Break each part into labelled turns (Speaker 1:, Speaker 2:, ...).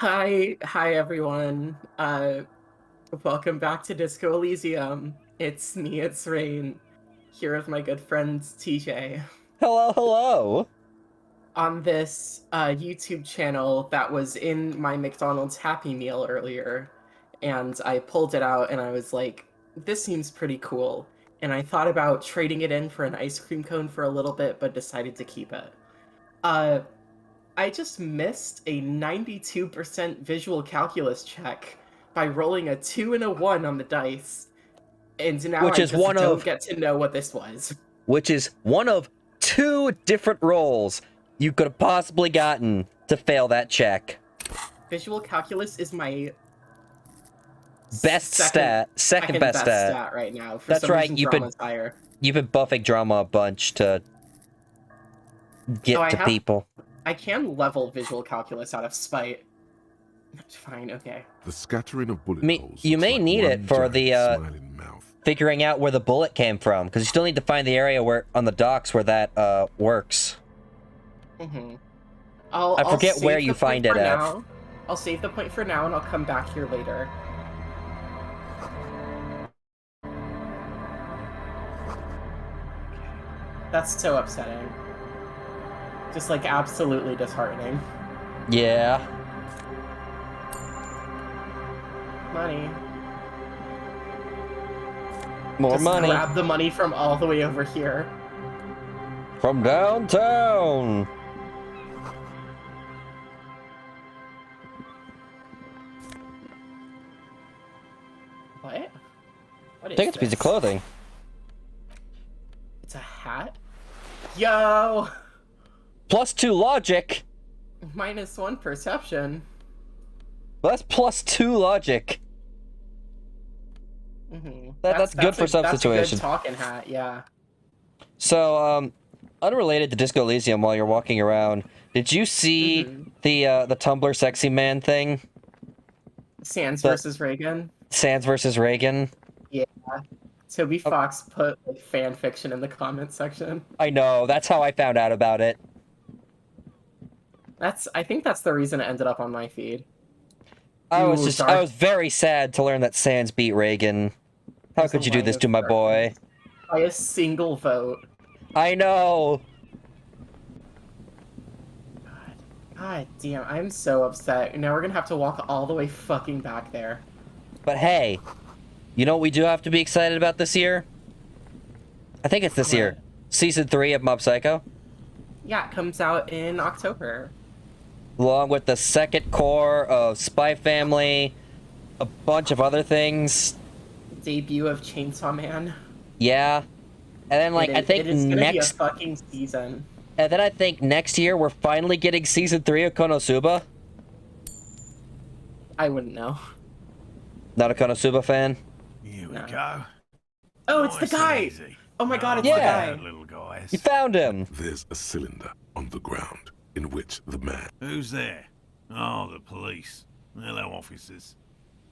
Speaker 1: Hi everyone. Welcome back to Disco Elysium. It's me, it's Raine, here with my good friend TJ.
Speaker 2: Hello, hello.
Speaker 1: On this YouTube channel that was in my McDonald's Happy Meal earlier, and I pulled it out and I was like, this seems pretty cool. And I thought about trading it in for an ice cream cone for a little bit, but decided to keep it. Uh, I just missed a 92% visual calculus check by rolling a 2 and a 1 on the dice. And now
Speaker 2: Which
Speaker 1: I
Speaker 2: is
Speaker 1: just
Speaker 2: one
Speaker 1: don't
Speaker 2: of
Speaker 1: get to know what this was.
Speaker 2: which is one of two different rolls you could have possibly gotten to fail that check.
Speaker 1: Visual calculus is my
Speaker 2: Best second best stat.
Speaker 1: right now. For
Speaker 2: That's
Speaker 1: some
Speaker 2: right,
Speaker 1: reason, drama's higher.
Speaker 2: You've been buffing drama a bunch to get to people.
Speaker 1: I can level visual calculus out of spite. Fine, okay.
Speaker 3: The scattering of bullet holes.
Speaker 2: You may need it for the figuring out where the bullet came from, because you still need to find the area where on the docks where that works.
Speaker 1: Mm-hmm.
Speaker 2: I forget where you find it at.
Speaker 1: I'll save the point for now, and I'll come back here later. That's so upsetting. Just, like, absolutely disheartening.
Speaker 2: Yeah.
Speaker 1: Money.
Speaker 2: More
Speaker 1: Just
Speaker 2: money.
Speaker 1: grab the money from all the way over here.
Speaker 2: From downtown.
Speaker 1: What? What is
Speaker 2: I think it's a piece of clothing.
Speaker 1: It's a hat? Yo!
Speaker 2: +2 logic.
Speaker 1: -1 perception.
Speaker 2: Well, that's +2 logic.
Speaker 1: Mm-hmm.
Speaker 2: That's good for some situations.
Speaker 1: That's a good talking hat, yeah.
Speaker 2: So, unrelated to Disco Elysium, while you're walking around, did you see the Tumblr sexy man thing?
Speaker 1: Sands versus Reagan?
Speaker 2: Sands versus Reagan?
Speaker 1: Yeah. Toby Fox put like, fan fiction in the comments section.
Speaker 2: I know, that's how I found out about it.
Speaker 1: I think that's the reason it ended up on my feed.
Speaker 2: I was very sad to learn that Sands beat Reagan. How could you do this to my boy?
Speaker 1: By a single vote.
Speaker 2: I know!
Speaker 1: God damn, I'm so upset. Now we're gonna have to walk all the way fucking back there.
Speaker 2: But hey, you know what we do have to be excited about this year? I think it's this year. Season 3 of Mob Psycho.
Speaker 1: Yeah, it comes out in October.
Speaker 2: Along with the second core of Spy Family, a bunch of other things.
Speaker 1: Debut of Chainsaw Man.
Speaker 2: Yeah. And then, like, I think
Speaker 1: it is gonna be a fucking season.
Speaker 2: And then I think next year we're finally getting Season 3 of Konosuba.
Speaker 1: I wouldn't know.
Speaker 2: Not a Konosuba fan?
Speaker 4: Here we go.
Speaker 1: Oh, it's the guy!
Speaker 4: Easy.
Speaker 1: Oh my god, it's the guy!
Speaker 4: Little guys.
Speaker 2: You found him!
Speaker 3: There's a cylinder on the ground in which the man...
Speaker 4: Who's there? Oh, the police. Hello, officers.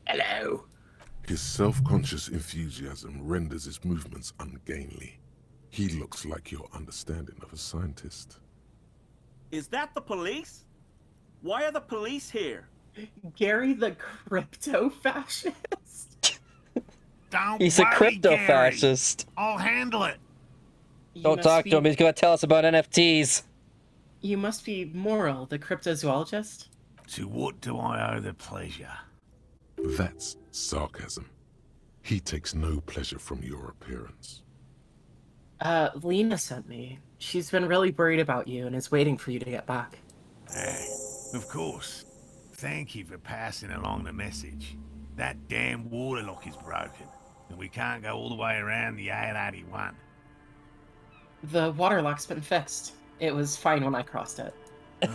Speaker 1: Hello.
Speaker 3: His self-conscious enthusiasm renders his movements ungainly. He looks like your understanding of a scientist.
Speaker 5: Is that the police? Why are the police here?
Speaker 1: Gary the crypto-fascist?
Speaker 2: He's a crypto-fascist.
Speaker 4: I'll handle it.
Speaker 2: Don't talk to him, he's gonna tell us about NFTs.
Speaker 1: You must be Moral, the cryptozoologist?
Speaker 4: To what do I owe the pleasure?
Speaker 3: That's sarcasm. He takes no pleasure from your appearance.
Speaker 1: Lena sent me. She's been really worried about you and is waiting for you to get back.
Speaker 4: Of course. Thank you for passing along the message. That damn water lock is broken, and we can't go all the way around the 881.
Speaker 1: The water lock's been fixed. It was fine when I crossed it.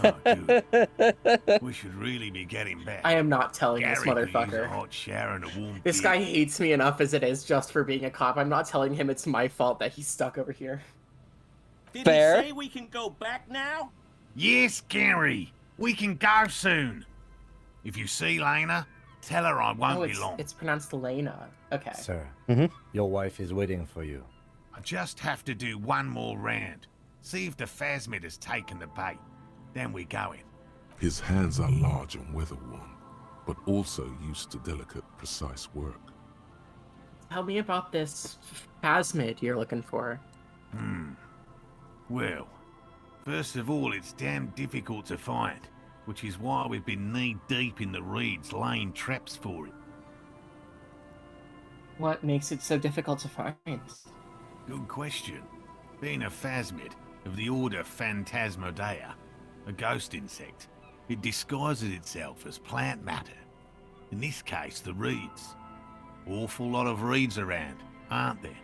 Speaker 4: Oh, good. We should really be getting back.
Speaker 1: I am not telling
Speaker 4: Gary
Speaker 1: this motherfucker.
Speaker 4: A hot shower and a warm
Speaker 1: This guy hates me enough as it is just for being a cop. I'm not telling him it's my fault that he's stuck over here.
Speaker 5: Did
Speaker 2: Fair.
Speaker 5: he say we can go back now?
Speaker 4: Yes, Gary. We can go soon. If you see Lena, tell her I won't be long.
Speaker 1: It's pronounced Lena. Okay.
Speaker 6: Sir,
Speaker 2: Mm-hmm.
Speaker 6: your wife is waiting for you.
Speaker 4: I just have to do one more round. See if the Phasmid has taken the bait. Then we go in.
Speaker 3: His hands are large and weather-worn, but also used to delicate, precise work.
Speaker 1: Tell me about this phasmid you're looking for.
Speaker 4: Well, first of all, it's damn difficult to find, which is why we've been knee-deep in the reeds laying traps for it.
Speaker 1: What makes it so difficult to find?
Speaker 4: Good question. Being a phasmid of the order Phantasmodea, a ghost insect, it disguises itself as plant matter. In this case, the reeds. Awful lot of reeds around, aren't there?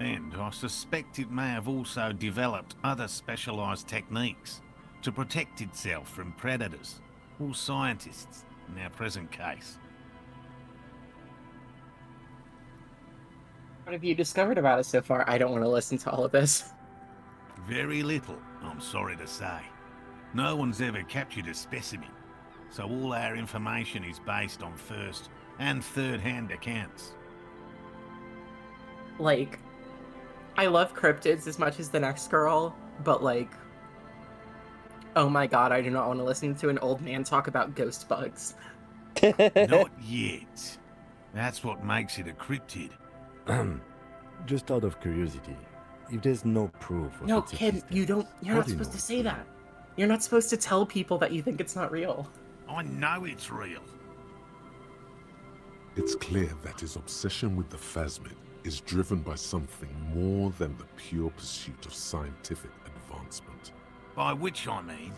Speaker 4: And I suspect it may have also developed other specialised techniques to protect itself from predators, or scientists, in our present case.
Speaker 1: What have you discovered about it so far? I don't want to listen to all of this.
Speaker 4: Very little, I'm sorry to say. No one's ever captured a specimen, so all our information is based on first and third-hand accounts.
Speaker 1: Like, I love cryptids as much as the next girl, but like, oh my god, I do not want to listen to an old man talk about ghost bugs.
Speaker 4: Not yet. That's what makes it a cryptid.
Speaker 6: Just out of curiosity, if there's no proof of
Speaker 1: No,
Speaker 6: its
Speaker 1: kid,
Speaker 6: existence,
Speaker 1: you're
Speaker 6: how
Speaker 1: not
Speaker 6: do you
Speaker 1: supposed
Speaker 6: know
Speaker 1: to
Speaker 6: it's
Speaker 1: say
Speaker 6: real?
Speaker 1: that. You're not supposed to tell people that you think it's not real.
Speaker 4: I know it's real.
Speaker 3: It's clear that his obsession with the phasmid is driven by something more than the pure pursuit of scientific advancement.
Speaker 4: By which I mean,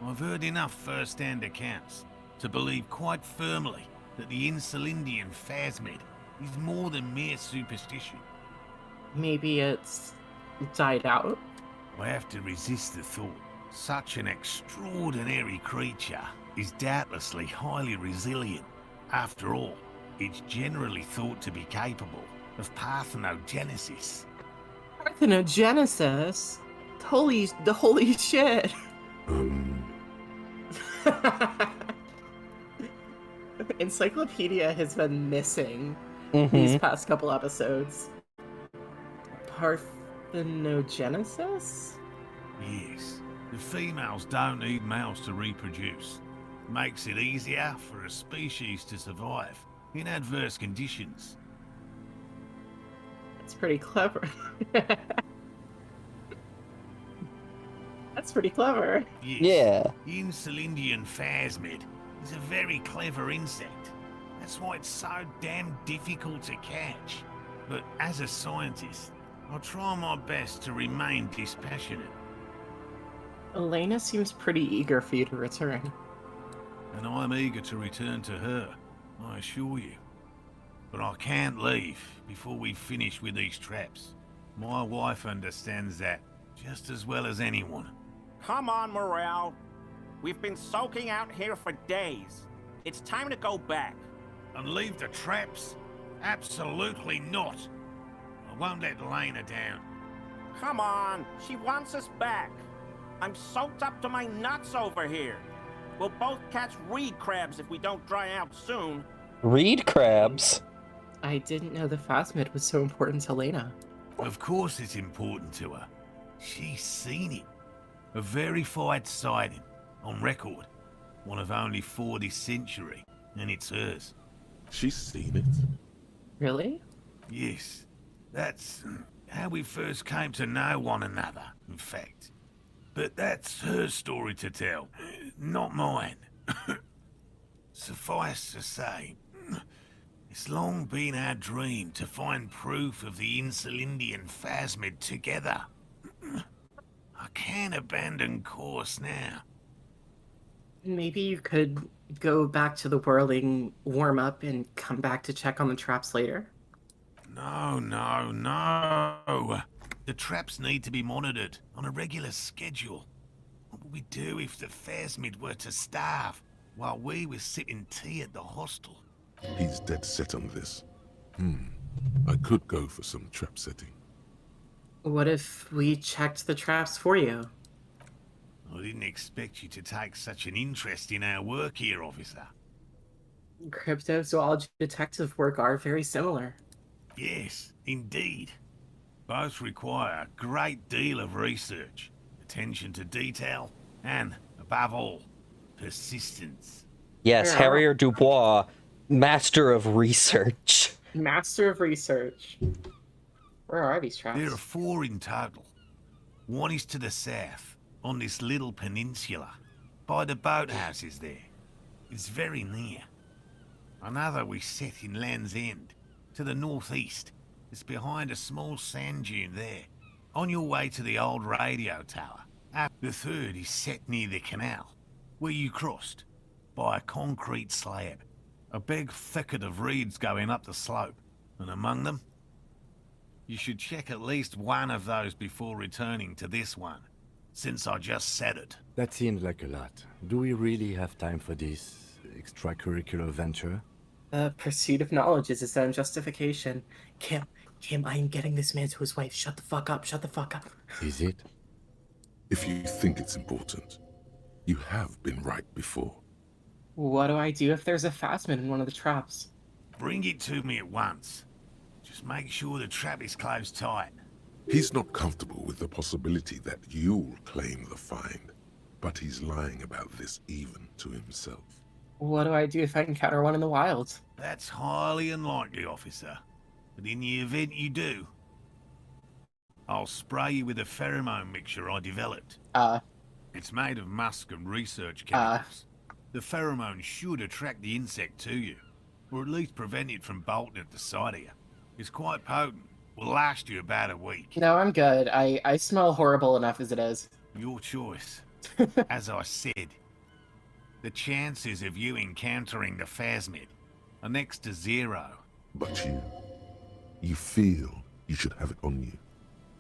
Speaker 4: I've heard enough first-hand accounts to believe quite firmly that the Insulindian phasmid is more than mere superstition.
Speaker 1: Maybe it's died out.
Speaker 4: I have to resist the thought. Such an extraordinary creature is doubtlessly highly resilient. After all, it's generally thought to be capable of parthenogenesis.
Speaker 1: Parthenogenesis? The holy shit. Encyclopedia has been missing these past couple episodes. Parthenogenesis?
Speaker 4: Yes, the females don't need males to reproduce. Makes it easier for a species to survive in adverse conditions.
Speaker 1: That's pretty clever. That's pretty clever.
Speaker 4: Yes,
Speaker 2: Yeah.
Speaker 4: the Insulindian phasmid is a very clever insect. That's why it's so damn difficult to catch. But as a scientist, I'll try my best to remain dispassionate.
Speaker 1: Elena seems pretty eager for you to return.
Speaker 4: And I'm eager to return to her, I assure you. But I can't leave before we finish with these traps. My wife understands that just as well as anyone.
Speaker 5: Come on, Morale. We've been soaking out here for days. It's time to go back.
Speaker 4: And leave the traps? Absolutely not. I won't let Lena down.
Speaker 5: Come on, she wants us back. I'm soaked up to my nuts over here. We'll both catch reed crabs if we don't dry out soon.
Speaker 2: Reed crabs?
Speaker 1: I didn't know the phasmid was so important to Lena.
Speaker 4: Of course it's important to her. She's seen it. A verified sighting, on record. One of only 4 this century, and it's hers.
Speaker 3: She's seen it.
Speaker 1: Really?
Speaker 4: Yes, that's how we first came to know one another, in fact. But that's her story to tell, not mine. Suffice to say, it's long been our dream to find proof of the Insulindian phasmid together. I can't abandon course now.
Speaker 1: Maybe you could go back to the whirling, warm up, and come back to check on the traps later?
Speaker 4: No, no, no. The traps need to be monitored on a regular schedule. What would we do if the phasmid were to starve while we were sipping tea at the hostel?
Speaker 3: He's dead set on this. I could go for some trap setting.
Speaker 1: What if we checked the traps for you?
Speaker 4: I didn't expect you to take such an interest in our work here, officer.
Speaker 1: Cryptozoology detective work are very similar.
Speaker 4: Yes, indeed. Both require a great deal of research, attention to detail, and a Above all, persistence.
Speaker 2: Yes,
Speaker 1: Yeah.
Speaker 2: Harrier Dubois, master of research.
Speaker 1: Master of research. Where are these
Speaker 4: There are
Speaker 1: traps?
Speaker 4: 4 in total. One is to the south, on this little peninsula, by the boathouses there. It's very near. Another we set in Land's End, to the northeast. It's behind a small sand dune there, on your way to the old radio tower. The third is set near the canal, where you crossed, by a concrete slab. A big thicket of reeds going up the slope, and among them, you should check at least one of those before returning to this one, since I just said it.
Speaker 6: That seems like a lot. Do we really have time for this extracurricular venture?
Speaker 1: The pursuit of knowledge is its own justification. Kim, I am getting this man to his wife. Shut the fuck up, shut the fuck up.
Speaker 6: Is it?
Speaker 3: If you think it's important, you have been right before.
Speaker 1: What do I do if there's a Phasmid in one of the traps?
Speaker 4: Bring it to me at once. Just make sure the trap is closed tight.
Speaker 3: He's not comfortable with the possibility that you'll claim the find, but he's lying about this even to himself.
Speaker 1: What do I do if I encounter one in the wild?
Speaker 4: That's highly unlikely, officer. But in the event you do, I'll spray you with a pheromone mixture I developed. It's made of musk and research chemicals. The pheromone should attract the insect to you, or at least prevent it from bolting at the sight of you. It's quite potent. Will last you about a week.
Speaker 1: No, I'm good. I smell horrible enough as it is.
Speaker 4: Your choice. As I said, the chances of you encountering the Phasmid are next to 0.
Speaker 3: But you feel you should have it on you.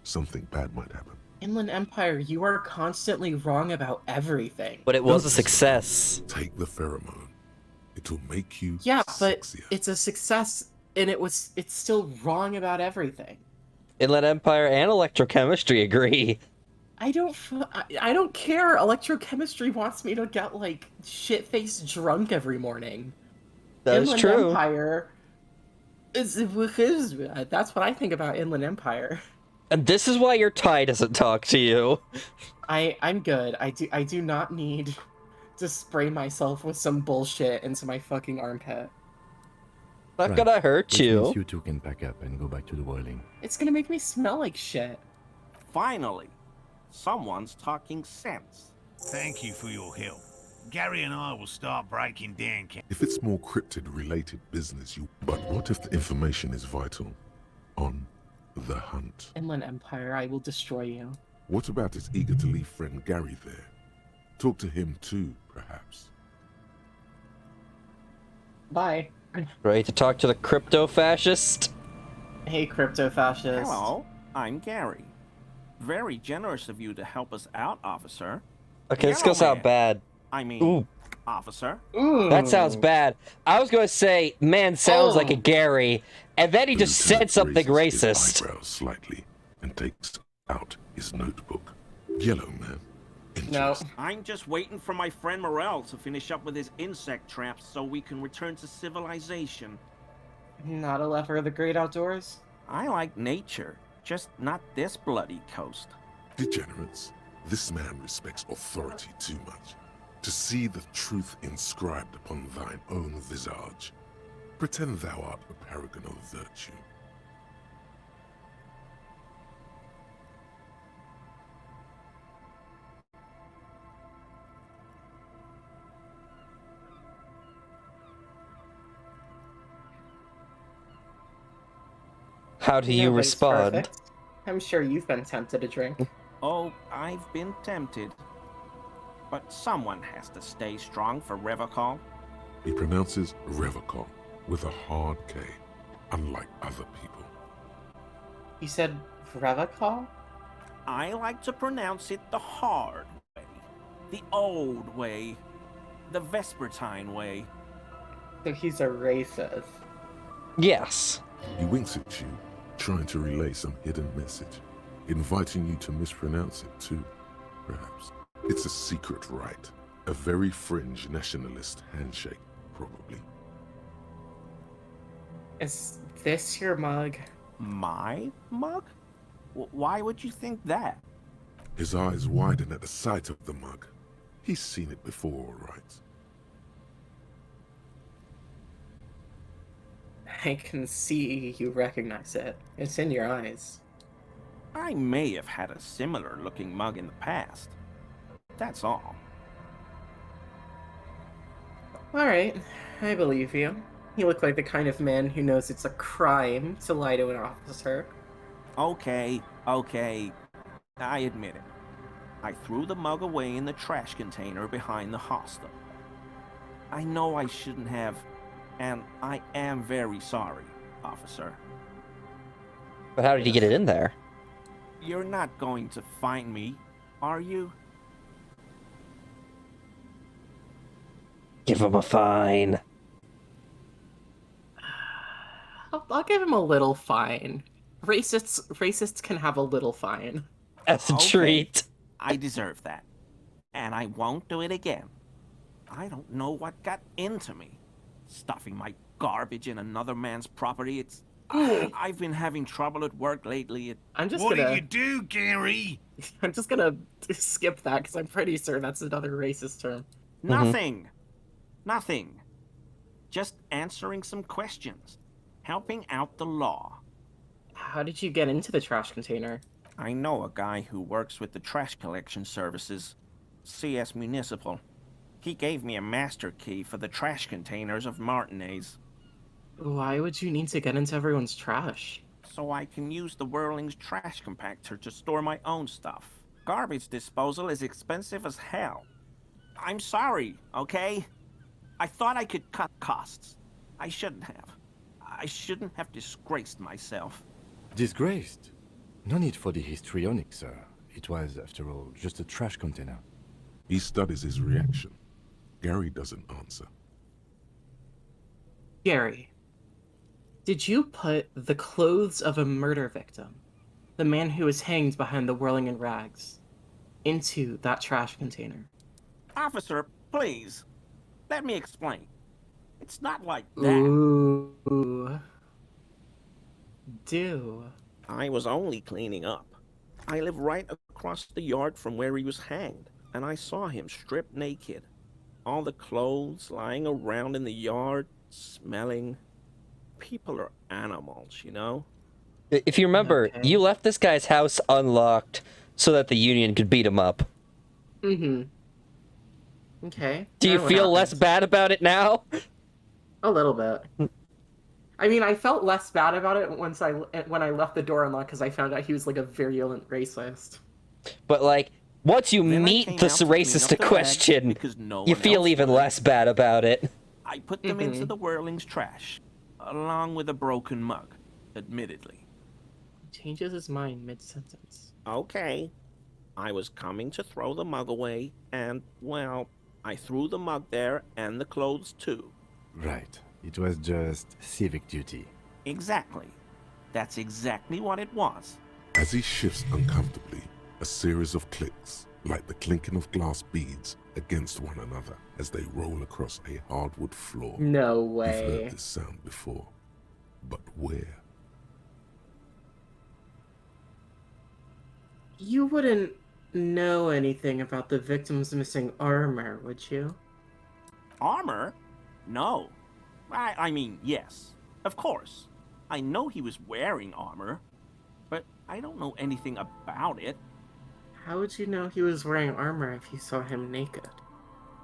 Speaker 3: Something bad might happen.
Speaker 1: Inland Empire, you are constantly wrong about everything.
Speaker 2: But it was a success.
Speaker 3: Take the pheromone. It'll make you
Speaker 1: Yeah, but
Speaker 3: sexier.
Speaker 1: it's a success, and it's still wrong about everything.
Speaker 2: Inland Empire and electrochemistry agree.
Speaker 1: I don't care. Electrochemistry wants me to get, like, shit-faced drunk every morning.
Speaker 2: That is
Speaker 1: Inland
Speaker 2: true.
Speaker 1: Empire that's what I think about Inland Empire.
Speaker 2: And this is why your tie doesn't talk to you.
Speaker 1: I'm good. I do not need to spray myself with some bullshit into my fucking armpit.
Speaker 2: Not
Speaker 6: Right.
Speaker 2: gonna hurt
Speaker 6: Which
Speaker 2: you.
Speaker 6: means you two can pack up and go back to the boiling.
Speaker 1: It's gonna make me smell like shit.
Speaker 5: Finally, someone's talking sense.
Speaker 4: Thank you for your help. Gary and I will start breaking down.
Speaker 3: If it's more cryptid-related business, But what if the information is vital? On the hunt.
Speaker 1: Inland Empire, I will destroy you.
Speaker 3: What about his eager-to-leave friend Gary there? Talk to him too, perhaps.
Speaker 1: Bye.
Speaker 2: Ready to talk to the crypto fascist?
Speaker 1: Hey, crypto fascist.
Speaker 5: Hello, I'm Gary. Very generous of you to help us out, officer.
Speaker 2: Okay, this gonna sound bad.
Speaker 5: I mean,
Speaker 2: Ooh,
Speaker 5: officer.
Speaker 1: Ooh.
Speaker 2: that sounds bad. I was gonna say, man sounds like a
Speaker 1: Oh.
Speaker 2: Gary, and then he just said
Speaker 3: Lieutenant
Speaker 2: something
Speaker 3: raises his
Speaker 2: racist.
Speaker 3: eyebrows slightly and takes out his notebook. Yellow man.
Speaker 1: No.
Speaker 3: Interesting.
Speaker 5: I'm just waiting for my friend Morel to finish up with his insect traps so we can return to civilization.
Speaker 1: Not a lover of the great outdoors?
Speaker 5: I like nature, just not this bloody coast.
Speaker 3: Degenerates. This man respects authority too much. To see the truth inscribed upon thine own visage. Pretend thou art a paragon of virtue.
Speaker 2: How do you
Speaker 1: Nobody's
Speaker 2: respond?
Speaker 1: perfect. I'm sure you've been tempted to drink.
Speaker 5: Oh, I've been tempted. But someone has to stay strong for Revocol.
Speaker 3: He pronounces Revocol with a hard K, unlike other people.
Speaker 1: You said Revocol?
Speaker 5: I like to pronounce it the hard way, the old way, the Vespertine way.
Speaker 1: So he's a racist.
Speaker 2: Yes.
Speaker 3: He winks at you, trying to relay some hidden message, inviting you to mispronounce it too, perhaps. It's a secret rite, a very fringe nationalist handshake, probably.
Speaker 1: Is this your mug?
Speaker 5: My mug? Why would you think that?
Speaker 3: His eyes widen at the sight of the mug. He's seen it before, all right.
Speaker 1: I can see you recognize it. It's in your eyes.
Speaker 5: I may have had a similar looking mug in the past. That's all.
Speaker 1: Alright, I believe you. You look like the kind of man who knows it's a crime to lie to an officer.
Speaker 5: Okay. I admit it. I threw the mug away in the trash container behind the hostel. I know I shouldn't have, and I am very sorry, officer.
Speaker 2: But how did you get it in there?
Speaker 5: You're not going to find me, are you?
Speaker 2: Give him a fine.
Speaker 1: I'll give him a little fine. Racists can have a little fine.
Speaker 2: That's a
Speaker 5: Okay.
Speaker 2: treat.
Speaker 5: I deserve that. And I won't do it again. I don't know what got into me. Stuffing my garbage in another man's property, it's... I've been having trouble at work lately.
Speaker 1: I'm just
Speaker 4: What
Speaker 1: gonna...
Speaker 4: did you do, Gary?
Speaker 1: I'm just gonna skip that because I'm pretty sure that's another racist term.
Speaker 5: Nothing. Nothing. Just answering some questions. Helping out the law.
Speaker 1: How did you get into the trash container?
Speaker 5: I know a guy who works with the trash collection services. CS Municipal. He gave me a master key for the trash containers of Martinez.
Speaker 1: Why would you need to get into everyone's trash?
Speaker 5: So I can use the Whirling's trash compactor to store my own stuff. Garbage disposal is expensive as hell. I'm sorry, okay? I thought I could cut costs. I shouldn't have. I shouldn't have disgraced myself.
Speaker 6: Disgraced? No need for the histrionic, sir. It was, after all, just a trash container.
Speaker 3: He studies his reaction. Gary doesn't answer.
Speaker 1: Gary, did you put the clothes of a murder victim, the man who was hanged behind the whirling in rags, into that trash container?
Speaker 5: Officer, please. Let me explain. It's not like that.
Speaker 1: Ooh. Do.
Speaker 5: I was only cleaning up. I live right across the yard from where he was hanged, and I saw him stripped naked. All the clothes lying around in the yard, smelling. People are animals, you know?
Speaker 2: If you remember,
Speaker 1: Okay.
Speaker 2: you left this guy's house unlocked so that the Union could beat him up.
Speaker 1: Mm-hmm. Okay.
Speaker 2: Do you
Speaker 1: Now what
Speaker 2: feel less
Speaker 1: happened?
Speaker 2: bad about it now?
Speaker 1: A little bit. I mean, I felt less bad about it when I left the door unlocked because I found out he was like a virulent racist.
Speaker 2: But like, once you
Speaker 5: Then I
Speaker 2: meet
Speaker 5: came
Speaker 2: the
Speaker 5: out to clean
Speaker 2: racist
Speaker 5: up
Speaker 2: to
Speaker 5: the rags
Speaker 2: question,
Speaker 5: because no
Speaker 2: you
Speaker 5: one
Speaker 2: feel
Speaker 5: else
Speaker 2: even
Speaker 5: would.
Speaker 2: less bad about it.
Speaker 5: I put them into the Whirling's trash, along with a broken mug, admittedly.
Speaker 1: He changes his mind mid-sentence.
Speaker 5: Okay. I was coming to throw the mug away, and, well, I threw the mug there and the clothes too.
Speaker 6: Right. It was just civic duty.
Speaker 5: Exactly. That's exactly what it was.
Speaker 3: As he shifts uncomfortably, a series of clicks, like the clinking of glass beads against one another as they roll across a hardwood floor.
Speaker 1: No
Speaker 3: You've
Speaker 1: way.
Speaker 3: heard this sound before, but where?
Speaker 1: You wouldn't know anything about the victim's missing armor, would you?
Speaker 5: Armor? No. I mean, yes. Of course. I know he was wearing armor, but I don't know anything about it.
Speaker 1: How would you know he was wearing armor if you saw him naked?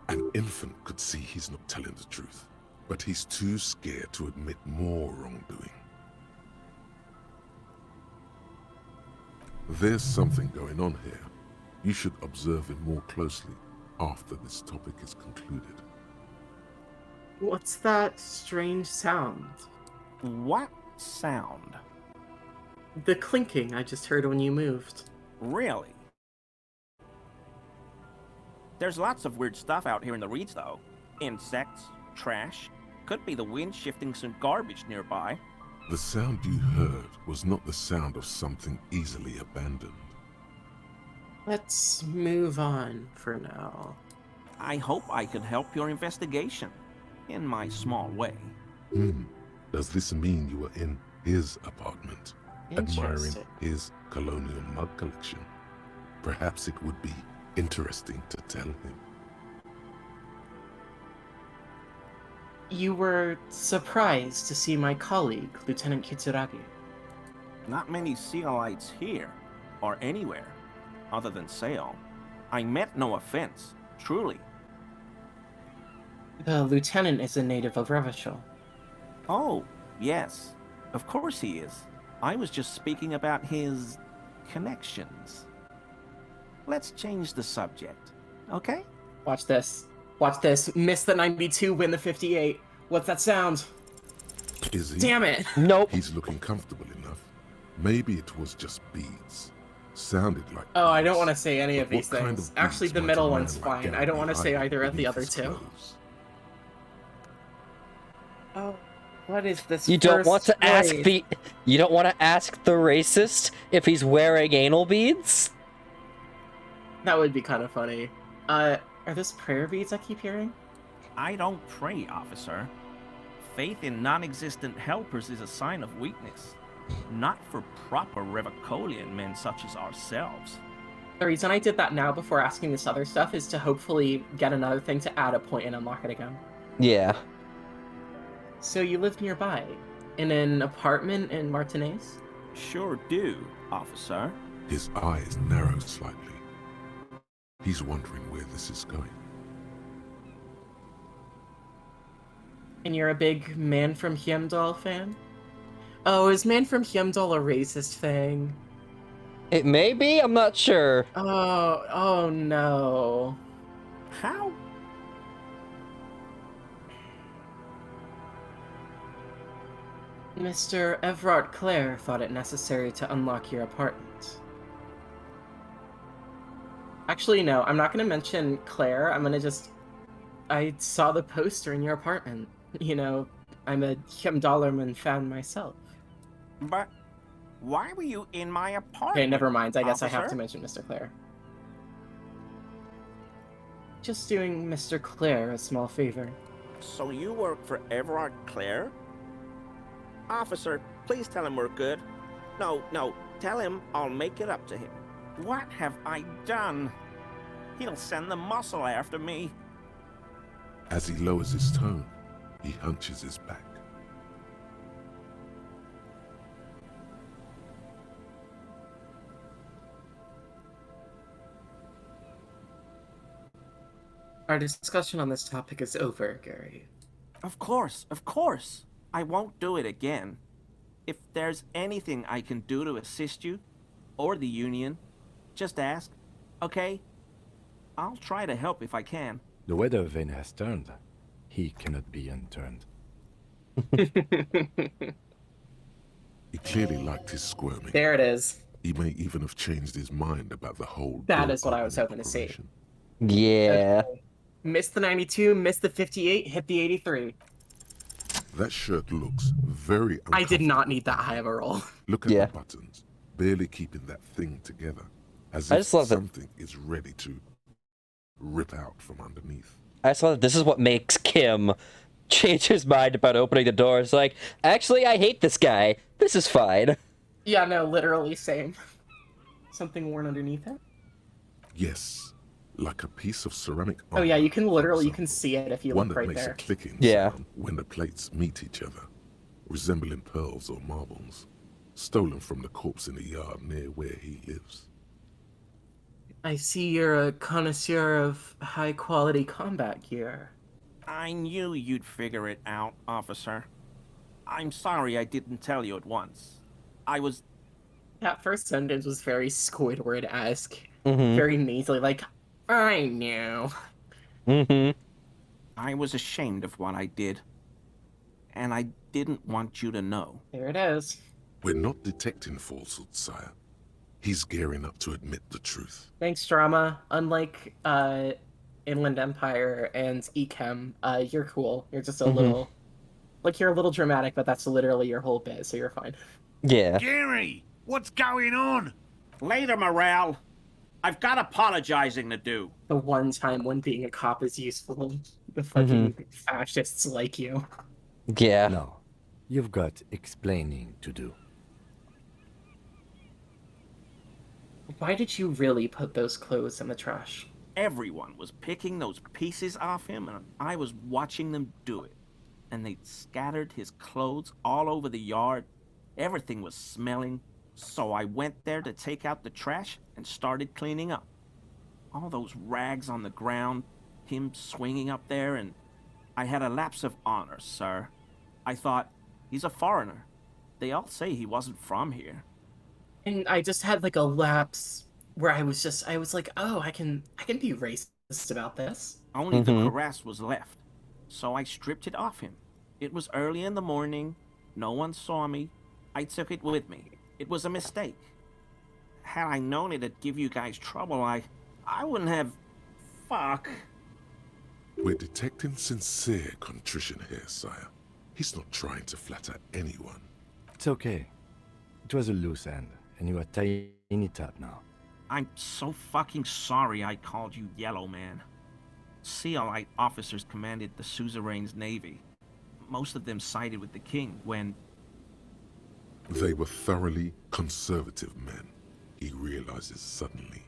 Speaker 3: An infant could see he's not telling the truth, but he's too scared to admit more wrongdoing. There's something going on here. You should observe him more closely after this topic is concluded.
Speaker 1: What's that strange sound?
Speaker 5: What sound?
Speaker 1: The clinking I just heard when you moved.
Speaker 5: Really? There's lots of weird stuff out here in the reeds, though. Insects, trash. Could be the wind shifting some garbage nearby.
Speaker 3: The sound you heard was not the sound of something easily abandoned.
Speaker 1: Let's move on for now.
Speaker 5: I hope I could help your investigation, in my small way.
Speaker 3: Does this mean you were in his apartment, admiring
Speaker 1: Interesting.
Speaker 3: his colonial mug collection? Perhaps it would be interesting to tell him.
Speaker 1: You were surprised to see my colleague, Lieutenant Kitsuragi.
Speaker 5: Not many Sealites here, or anywhere, other than Sail. I meant no offense, truly.
Speaker 1: The lieutenant is a native of Revachol.
Speaker 5: Oh, yes. Of course he is. I was just speaking about his connections. Let's change the subject, okay?
Speaker 1: Watch this. Watch this. Miss the 92, win the 58. What's that sound?
Speaker 3: Is he?
Speaker 1: Damn it!
Speaker 2: Nope.
Speaker 3: He's looking comfortable enough. Maybe it was just beads. Sounded like
Speaker 1: Oh, I
Speaker 3: beads.
Speaker 1: don't want to say any of
Speaker 3: But
Speaker 1: these
Speaker 3: what kind
Speaker 1: things.
Speaker 3: of
Speaker 1: Actually,
Speaker 3: beads
Speaker 1: the
Speaker 3: might
Speaker 1: middle
Speaker 3: a man
Speaker 1: one's
Speaker 3: like
Speaker 1: fine.
Speaker 3: Gary
Speaker 1: I don't want to
Speaker 3: be
Speaker 1: say
Speaker 3: hiding
Speaker 1: either of the
Speaker 3: beneath
Speaker 1: other
Speaker 3: his
Speaker 1: two.
Speaker 3: clothes?
Speaker 1: Oh, what is this?
Speaker 2: You don't want to
Speaker 1: first
Speaker 2: ask
Speaker 1: grade?
Speaker 2: the you don't want to ask the racist if he's wearing anal beads?
Speaker 1: That would be kind of funny. Are those prayer beads I keep hearing?
Speaker 5: I don't pray, officer. Faith in non-existent helpers is a sign of weakness. Not for proper Revacolian men such as ourselves.
Speaker 1: The reason I did that now before asking this other stuff is to hopefully get another thing to add a point and unlock it again.
Speaker 2: Yeah.
Speaker 1: So you live nearby, in an apartment in Martinez?
Speaker 5: Sure do, officer.
Speaker 3: His eyes narrow slightly. He's wondering where this is going.
Speaker 1: And you're a big Man from Hyemdal fan? Oh, is Man from Hyemdal a racist thing?
Speaker 2: It may be, I'm not sure.
Speaker 1: Oh no.
Speaker 5: How?
Speaker 1: Mr. Everard Clare thought it necessary to unlock your apartment. Actually, no, I'm not going to mention Claire. I'm going to just... I saw the poster in your apartment. You know, I'm a Hyemdalerman fan myself.
Speaker 5: But why were you in my apartment?
Speaker 1: Okay, never mind. I guess I have
Speaker 5: officer?
Speaker 1: to mention Mr. Clare. Just doing Mr. Clare a small favor.
Speaker 5: So you work for Everard Clare? Officer, please tell him we're good. No, tell him I'll make it up to him. What have I done? He'll send the muscle after me.
Speaker 3: As he lowers his tone, he hunches his back.
Speaker 1: Our discussion on this topic is over, Gary.
Speaker 5: Of course. I won't do it again. If there's anything I can do to assist you, or the Union, just ask, okay? I'll try to help if I can.
Speaker 6: The weather vane has turned. He cannot be unturned.
Speaker 3: He clearly liked his squirming.
Speaker 1: There it is.
Speaker 3: He may even have changed his mind about the whole
Speaker 1: That
Speaker 3: door
Speaker 1: is what I was
Speaker 3: opening
Speaker 1: hoping to see.
Speaker 3: operation.
Speaker 2: Yeah.
Speaker 1: Okay. Missed the 92, missed the 58, hit the 83.
Speaker 3: That shirt looks very
Speaker 1: I did not
Speaker 3: uncomfortable.
Speaker 1: need that high of a roll.
Speaker 3: Look at
Speaker 2: Yeah.
Speaker 3: the buttons, barely keeping that thing together, as
Speaker 2: I
Speaker 3: if
Speaker 2: just love that-
Speaker 3: something is ready to rip out from underneath.
Speaker 2: I saw that this is what makes Kim change his mind about opening the door. It's like, actually, I hate this guy. This is fine.
Speaker 1: Yeah, no, literally same. Something worn underneath it?
Speaker 3: Yes, like a piece of ceramic.
Speaker 1: Oh yeah, you can
Speaker 3: armor, for
Speaker 1: literally, you can
Speaker 3: example.
Speaker 1: see it if you
Speaker 3: One
Speaker 1: look
Speaker 3: that
Speaker 1: right
Speaker 3: makes
Speaker 1: there.
Speaker 3: a clicking
Speaker 2: Yeah.
Speaker 3: sound when the plates meet each other, resembling pearls or marbles, stolen from the corpse in the yard near where he lives.
Speaker 1: I see you're a connoisseur of high-quality combat gear.
Speaker 5: I knew you'd figure it out, officer. I'm sorry I didn't tell you at once. I was...
Speaker 1: That first sentence was very Squidward-esque.
Speaker 2: Mm-hmm.
Speaker 1: Very nasally, like, I knew.
Speaker 2: Mm-hmm.
Speaker 5: I was ashamed of what I did. And I didn't want you to know.
Speaker 1: There it is.
Speaker 3: We're not detecting falsehood, sire. He's gearing up to admit the truth.
Speaker 1: Thanks, drama. Unlike Inland Empire and Echem, you're cool. You're just a little... Like, you're a little dramatic, but that's literally your whole bit, so you're fine.
Speaker 2: Yeah.
Speaker 4: Gary, what's going on?
Speaker 5: Later, Morale. I've got apologizing to do.
Speaker 1: The one time when being a cop is useful. The fucking fascists like you.
Speaker 2: Yeah.
Speaker 6: No, you've got explaining to do.
Speaker 1: Why did you really put those clothes in the trash?
Speaker 5: Everyone was picking those pieces off him, and I was watching them do it. and they'd scattered his clothes all over the yard. Everything was smelling, so I went there to take out the trash and started cleaning up. All those rags on the ground, him swinging up there, and I had a lapse of honor, sir. I thought, he's a foreigner. They all say he wasn't from here.
Speaker 1: And I just had like a lapse where I was like, oh, I can be racist about this.
Speaker 5: Only the cuirass was left, so I stripped it off him. It was early in the morning. No one saw me. I took it with me. It was a mistake. Had I known it'd give you guys trouble, I wouldn't have... Fuck.
Speaker 3: We're detecting sincere contrition here, sire. He's not trying to flatter anyone.
Speaker 6: It's okay. It was a loose end, and you are tying it up now.
Speaker 5: I'm so fucking sorry I called you Yellow Man. Seolite officers commanded the suzerain's navy. Most of them sided with the king when...
Speaker 3: They were thoroughly conservative men, he realizes suddenly.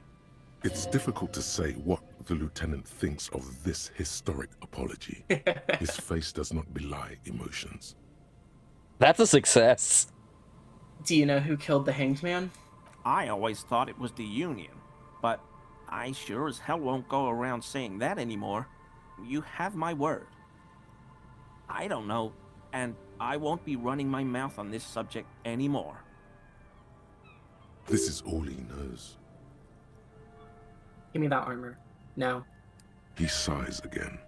Speaker 3: It's difficult to say what the lieutenant thinks of this historic apology. His face does not belie emotions.
Speaker 2: That's a success.
Speaker 1: Do you know who killed the hanged man?
Speaker 5: I always thought it was the Union, but I sure as hell won't go around saying that anymore. You have my word. I don't know, and I won't be running my mouth on this subject anymore.
Speaker 3: This is all he knows.
Speaker 1: Give me that armor. Now.
Speaker 3: He sighs again,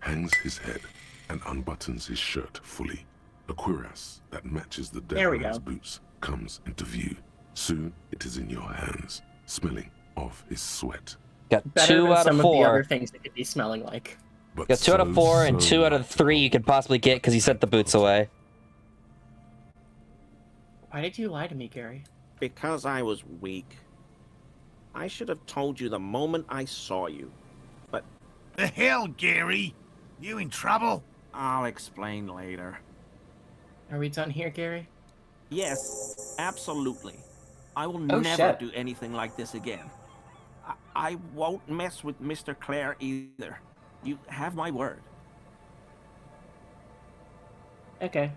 Speaker 3: hangs his head, and unbuttons his shirt fully. A cuirass that matches the dead
Speaker 1: There we
Speaker 3: man's
Speaker 1: go.
Speaker 3: boots comes into view. Soon it is in your hands, smelling of his sweat.
Speaker 2: Got
Speaker 1: Better
Speaker 2: 2
Speaker 1: than
Speaker 2: out
Speaker 1: some
Speaker 2: of
Speaker 1: of the other
Speaker 2: 4.
Speaker 1: thing it could be smelling like.
Speaker 3: But
Speaker 2: Got 2 out of 4 and 2 out of 3 you could possibly get because you sent the boots away.
Speaker 1: Why did you lie to me, Gary?
Speaker 5: Because I was weak. I should have told you the moment I saw you. But
Speaker 4: The hell, Gary? You in trouble?
Speaker 5: I'll explain later.
Speaker 1: Are we done here, Gary?
Speaker 5: Yes, absolutely. I will
Speaker 1: Oh,
Speaker 5: never
Speaker 1: shit.
Speaker 5: do anything like this again. I won't mess with Mr. Clare either. You have my word.
Speaker 1: Okay.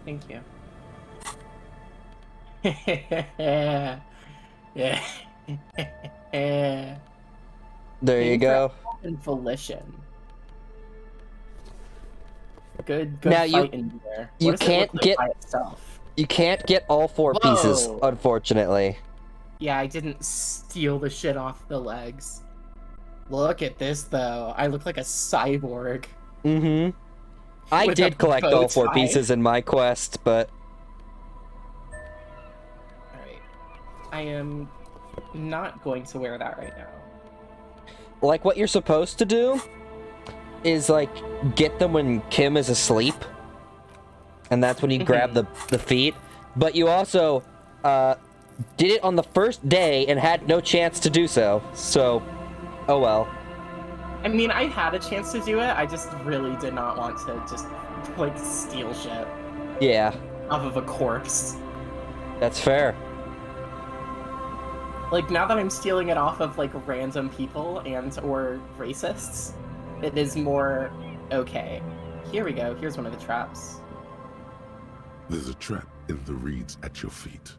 Speaker 1: Thank you. yeah.
Speaker 2: There you go.
Speaker 1: And volition. Good
Speaker 2: Now
Speaker 1: fight in there.
Speaker 2: you
Speaker 1: What does it
Speaker 2: can't
Speaker 1: look like
Speaker 2: get-
Speaker 1: by itself?
Speaker 2: You can't get all 4 pieces,
Speaker 1: Whoa.
Speaker 2: unfortunately.
Speaker 1: Yeah, I didn't steal the shit off the legs. Look at this, though. I look like a cyborg.
Speaker 2: Mm-hmm. I
Speaker 1: With
Speaker 2: did
Speaker 1: a
Speaker 2: collect
Speaker 1: bow
Speaker 2: all 4
Speaker 1: tie.
Speaker 2: pieces in my quest, but...
Speaker 1: Alright. I am not going to wear that right now.
Speaker 2: Like, what you're supposed to do is, like, get them when Kim is asleep. And that's when you grab the feet. But you also, did it on the first day and had no chance to do so. So, oh well.
Speaker 1: I mean, I had a chance to do it, I just really did not want to just, like, steal shit
Speaker 2: Yeah,
Speaker 1: off of a corpse.
Speaker 2: that's fair.
Speaker 1: Like, now that I'm stealing it off of, like, random people or racists, it is more okay. Here we go. Here's one of the traps.
Speaker 3: There's a trap in the reeds at your feet.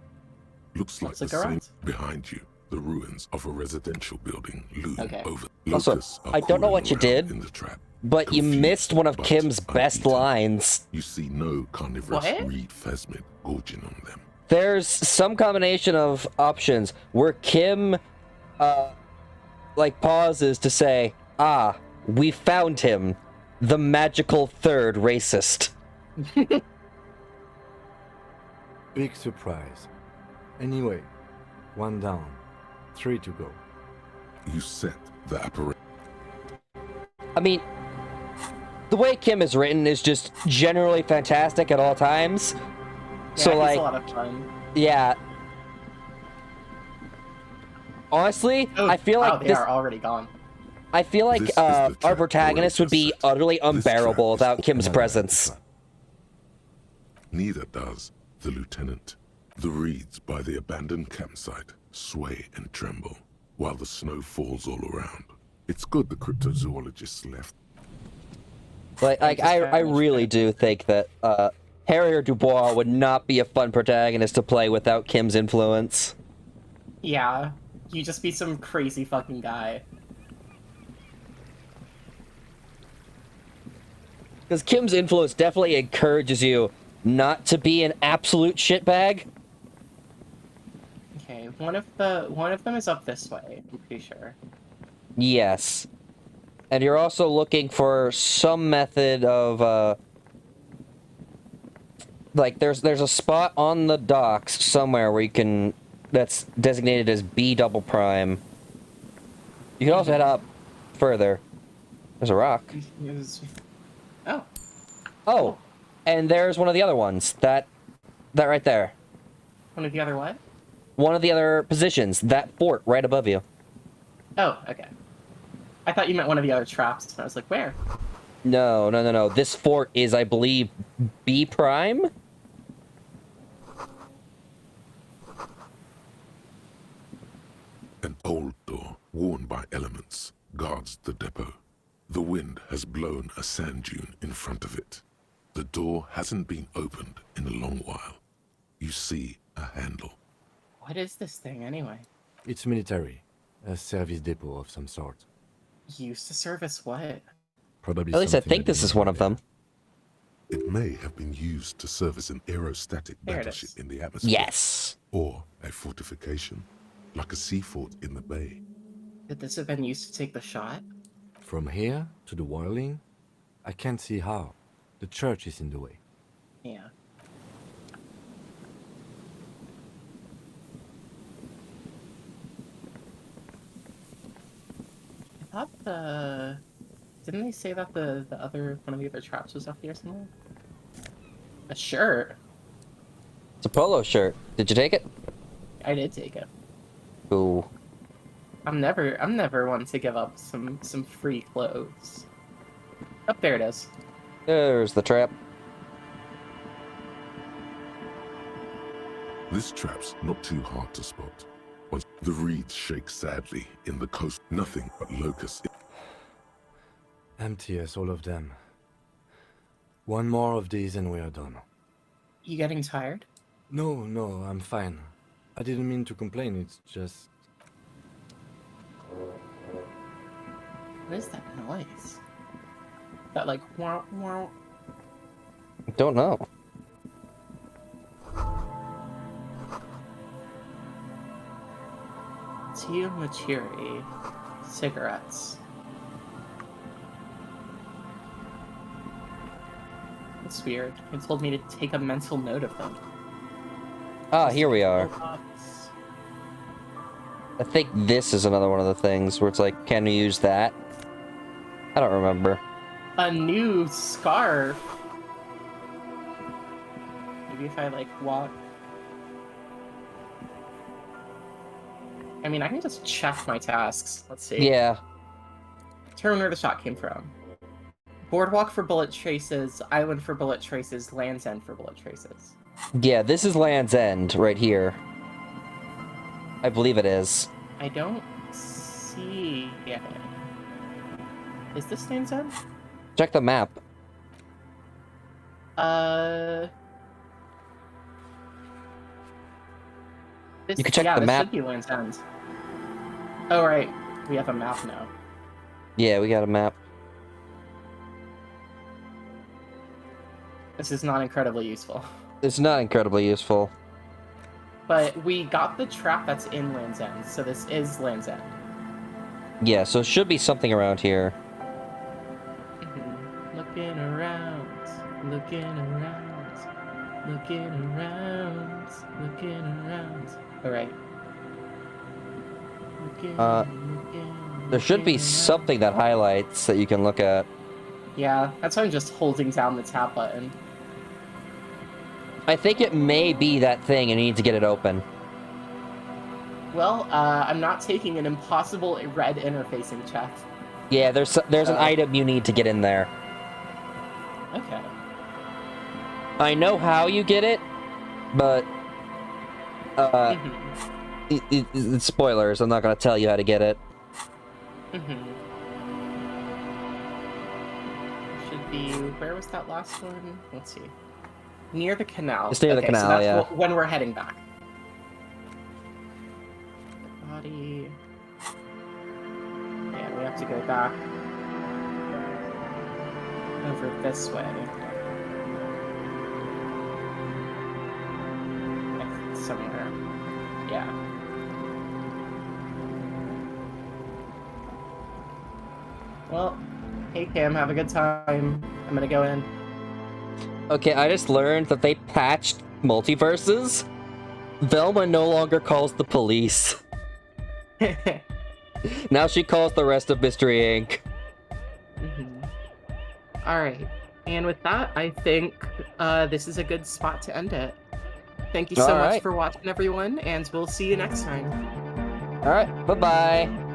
Speaker 3: Looks like
Speaker 1: Looks
Speaker 3: the
Speaker 1: like a
Speaker 3: same
Speaker 1: rat.
Speaker 3: behind you. The ruins of a residential building loom
Speaker 1: Okay.
Speaker 3: over.
Speaker 2: Also,
Speaker 3: Locusts are
Speaker 2: I don't know
Speaker 3: crawling
Speaker 2: what you
Speaker 3: around
Speaker 2: did,
Speaker 3: in the trap.
Speaker 2: But you
Speaker 3: Confused,
Speaker 2: missed one of
Speaker 3: but
Speaker 2: Kim's best
Speaker 3: uneaten.
Speaker 2: lines.
Speaker 3: You see no carnivorous
Speaker 1: What?
Speaker 3: reed phasmid gorging on them.
Speaker 2: There's some combination of options where Kim, like, pauses to say, "Ah, we found him, the magical third racist."
Speaker 6: Big surprise. Anyway, 1 down, 3 to go.
Speaker 3: You set the apparatus.
Speaker 2: I mean, the way Kim is written is just generally fantastic at all times.
Speaker 1: Yeah,
Speaker 2: So,
Speaker 1: it's
Speaker 2: like,
Speaker 1: a lot of fun.
Speaker 2: yeah. Honestly,
Speaker 1: Oh,
Speaker 2: I feel
Speaker 1: wow,
Speaker 2: like
Speaker 1: they
Speaker 2: this.
Speaker 1: are already gone.
Speaker 2: I feel like
Speaker 3: This is the
Speaker 2: our
Speaker 3: trap
Speaker 2: protagonist would be
Speaker 3: Rollin has set.
Speaker 2: utterly
Speaker 3: This trap
Speaker 2: unbearable
Speaker 3: is
Speaker 2: without Kim's
Speaker 3: another
Speaker 2: presence.
Speaker 3: trap. Neither does the lieutenant. The reeds by the abandoned campsite sway and tremble while the snow falls all around. It's good the cryptozoologists left.
Speaker 2: Like, I really do think that Harrier Dubois would not be a fun protagonist to play without Kim's influence.
Speaker 1: Yeah, you just be some crazy fucking guy.
Speaker 2: Because Kim's influence definitely encourages you not to be an absolute shitbag.
Speaker 1: Okay, one of them is up this way, I'm pretty sure.
Speaker 2: Yes. And you're also looking for some method of, like, there's a spot on the docks somewhere where you can... that's designated as B double prime. You can also head up further. There's a rock.
Speaker 1: Oh.
Speaker 2: Oh! And there's one of the other ones. That right there.
Speaker 1: One of the other what?
Speaker 2: One of the other positions. That fort right above you.
Speaker 1: Oh, okay. I thought you meant one of the other traps, and I was like, where?
Speaker 2: No. This fort is, I believe, B prime?
Speaker 3: An old door, worn by elements, guards the depot. The wind has blown a sand dune in front of it. The door hasn't been opened in a long while. You see a handle.
Speaker 1: What is this thing, anyway?
Speaker 6: It's military. A service depot of some sort.
Speaker 1: Used to service what?
Speaker 6: Probably.
Speaker 2: At least I
Speaker 6: something
Speaker 2: think this is one of them.
Speaker 3: It may have been used to serve as an aerostatic
Speaker 1: There it
Speaker 3: battleship
Speaker 1: is.
Speaker 3: in the atmosphere.
Speaker 2: Yes!
Speaker 3: Or a fortification, like a sea fort in the bay.
Speaker 1: Did this have been used to take the shot?
Speaker 6: From here to the Whirling, I can't see how. The church is in the way.
Speaker 1: Yeah. I thought didn't they say that the other one of the other traps was up here somewhere? A shirt.
Speaker 2: It's a polo shirt. Did you take it?
Speaker 1: I did take it.
Speaker 2: Ooh.
Speaker 1: I'm never one to give up some free clothes. Oh, there it is.
Speaker 2: There's the trap.
Speaker 3: This trap's not too hard to spot. Once the reeds shake sadly in the coast, nothing but locusts.
Speaker 6: Empty as all of them. One more of these and we are done.
Speaker 1: You getting tired?
Speaker 6: No, I'm fine. I didn't mean to complain, it's just...
Speaker 1: What is that noise? That like wow wow.
Speaker 2: Don't know.
Speaker 1: Tia Machiri. Cigarettes. That's weird. It told me to take a mental note of them.
Speaker 2: Ah, here we are.
Speaker 1: Robots.
Speaker 2: I think this is another one of the things where it's like, can we use that? I don't remember.
Speaker 1: A new scarf. Maybe if I like walk. I mean, I can just check my tasks. Let's see.
Speaker 2: Yeah.
Speaker 1: Determine where the shot came from. Boardwalk for bullet traces, island for bullet traces, Land's End for bullet traces.
Speaker 2: Yeah, this is Land's End right here. I believe it is.
Speaker 1: I don't see it. Is this Land's End?
Speaker 2: Check the map.
Speaker 1: This,
Speaker 2: You can check
Speaker 1: yeah,
Speaker 2: the
Speaker 1: this
Speaker 2: map.
Speaker 1: should be Land's End. Oh, right. We have a map now.
Speaker 2: Yeah, we got a map.
Speaker 1: This is not incredibly useful.
Speaker 2: It's not incredibly useful.
Speaker 1: But we got the trap that's in Land's End, so this is Land's End.
Speaker 2: Yeah, so it should be something around here.
Speaker 1: Looking around, looking around, looking around, looking around. Alright.
Speaker 2: There should be something that highlights that you can look at.
Speaker 1: Yeah, that's why I'm just holding down the tab button.
Speaker 2: I think it may be that thing and you need to get it open.
Speaker 1: Well, I'm not taking an impossible red interfacing check.
Speaker 2: Yeah, there's an item you need to get in there.
Speaker 1: Okay.
Speaker 2: I know how you get it, but it's spoilers. I'm not gonna tell you how to get it.
Speaker 1: should be... Where was that last one? Let's see. Near the canal.
Speaker 2: It's near the canal,
Speaker 1: so that's
Speaker 2: yeah.
Speaker 1: when we're heading back. Body... Yeah, we have to go back over this way. Somewhere. Yeah. Well, hey Cam, have a good time. I'm gonna go in.
Speaker 2: Okay, I just learned that they patched multiverses. Velma no longer calls the police. Now she calls the rest of Mystery Inc.
Speaker 1: Alright, and with that, I think this is a good spot to end it. Thank you so much for watching, everyone, and we'll see you next time.
Speaker 2: Alright, bye-bye.